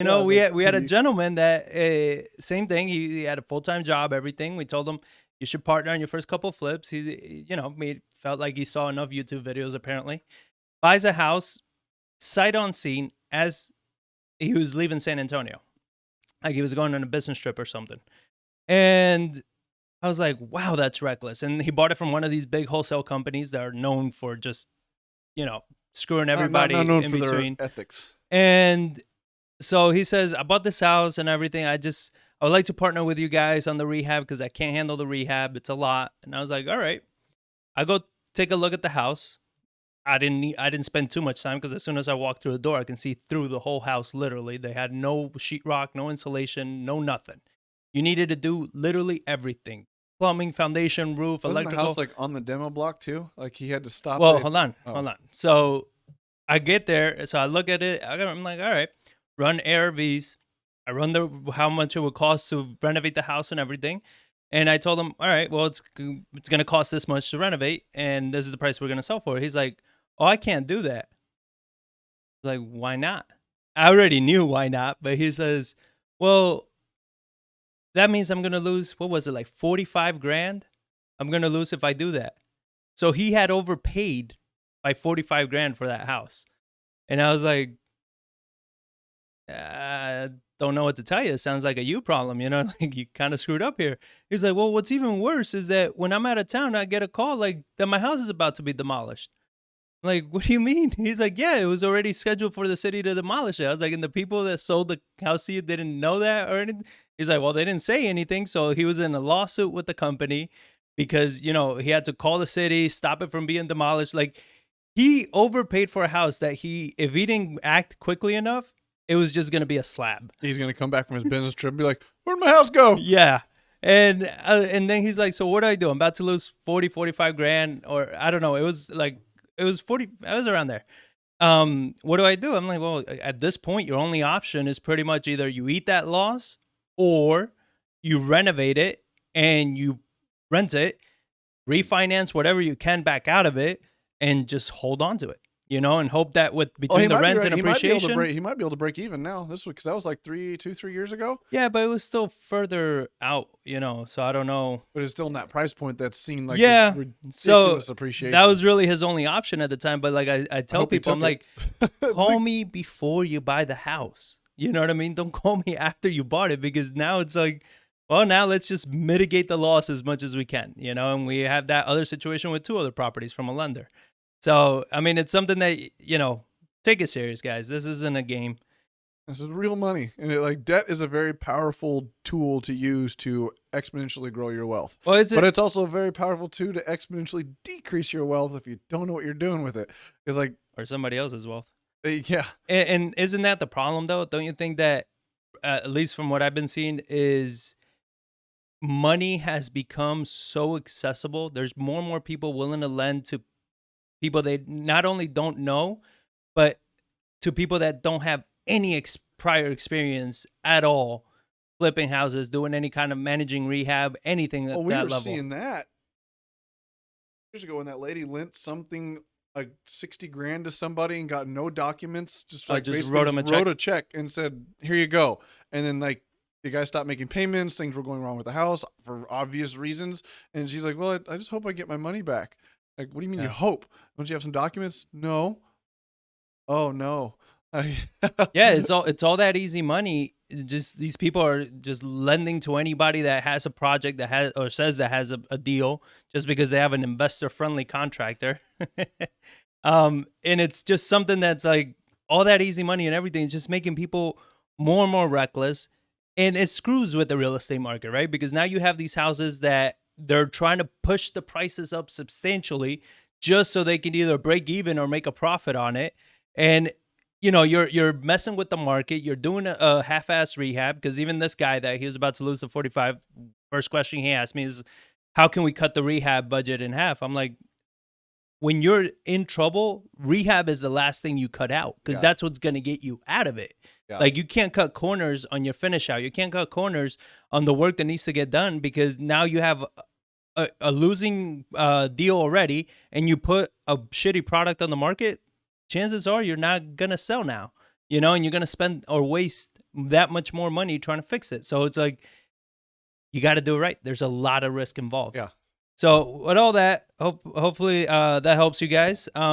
You Yeah, I know, was we like, had a "Can you-" gentleman that same thing. He had a full-time job, everything. We told him you should partner on your first couple flips. He, you know, made felt like he saw enough YouTube videos. Apparently, buys a house sight on scene as he was leaving San Antonio, like he was going on a business trip or something. And I was like, wow, that's reckless. And he bought it from one of these big wholesale companies that are known for just, you know, screwing Not everybody known in for their between. ethics. And so he says, I bought this house and everything. I would like to partner with you guys on the rehab because I can't handle the rehab. It's a lot. And I was like, all right. I go take a look at the house. I didn't spend too much time because as soon as I walked through the door, I can see through the whole house. Literally, they had no sheetrock, no insulation, no nothing. You needed to do literally everything: plumbing, foundation, roof, Wasn't the house electrical. like on the demo block too? Like he had to stop Well, it. hold on. So I get there, so I look at it. I'm like, all right, run ARVs. I run the how much it would cost to renovate the house and everything. And I told him, all right, well, it's going to cost this much to renovate, and this is the price we're going to sell for. He's like, oh, I can't do that. I was like, why not? I already knew why not, but he says, well, that means I'm going to lose, what was it, like 45 grand? I'm going to lose if I do that. So he had overpaid by 45 grand for that house. And I was like, don't know what to tell you. It sounds like a you problem, you know, like you kind of screwed up here. He's like, well, what's even worse is that when I'm out of town, I get a call like that my house is about to be demolished. I'm like, what do you mean? He's like, yeah, it was already scheduled for the city to demolish it. I was like, and the people that sold the house to you didn't know that or anything? He's like, well, they didn't say anything. So he was in a lawsuit with the company because, you know, he had to call the city, stop it from being demolished. Like he overpaid for a house that if he didn't act quickly enough, it was just going to be a slab. He's gonna come back from his business trip and be like, "Where'd my house go?" Yeah. And then he's like, so what do I do? I'm about to lose 40, 45 grand, or I don't know. It was 40, I was around there. What do I do? I'm like, well, at this point, your only option is pretty much either you eat that loss or you renovate it and you rent it, refinance whatever you can back out of it, and just hold on to it, you know, and hope that with between the rent and appreciation. He might be able to break even now. This was because that was like 3 years ago. Yeah, but it was still further out, you know, so I don't know. But it's still in that price point that's seen like Yeah, ridiculous so appreciation. that was really his only option at the time. But like I tell people, I'm like, call me before you buy the house. You know what I mean? Don't call me after you bought it because now it's like, well, now let's just mitigate the loss as much as we can, you know. And we have that other situation with 2 other properties from a lender. So I mean, it's something that, you know, take it serious, guys. This isn't a game. This is real money, and debt is a very powerful tool to use to exponentially grow your wealth. Well, but it's also a very powerful tool to exponentially decrease your wealth if you don't know what you're doing with it. It's like, or somebody else's wealth. Yeah. And isn't that the problem though? Don't you think that, at least from what I've been seeing, is money has become so accessible. There's more and more people willing to lend to people they not only don't know, but to people that don't have any prior experience at all, flipping houses, doing any kind of managing rehab, anything at that level. We were seeing that years ago when that lady lent something like 60 grand to somebody and got no documents, just like just wrote a check and said, here you go. And then like the guy stopped making payments. Things were going wrong with the house for obvious reasons. And she's like, well, I just hope I get my money back. Like, what do you mean you hope? Don't you have some documents? No. Oh no. Yeah, it's all that easy money. Just these people are just lending to anybody that has a project that has or says that has a deal just because they have an investor friendly contractor. And it's just something that's like all that easy money and everything is just making people more and more reckless. And it screws with the real estate market, right? Because now you have these houses that they're trying to push the prices up substantially just so they can either break even or make a profit on it. And you know, you're messing with the market. You're doing a half-ass rehab because even this guy that he was about to lose the 45, first question he asked me is, how can we cut the rehab budget in half? I'm like, when you're in trouble, rehab is the last thing you cut out because that's what's going to get you out of it. Yeah. Like you can't cut corners on your finish out. You can't cut corners on the work that needs to get done because now you have a losing deal already and you put a shitty product on the market. Chances are you're not going to sell now, you know, and you're going to spend or waste that much more money trying to fix it. So it's like, you got to do it right. There's a lot of risk involved. Yeah. So with all that, hopefully that helps you guys.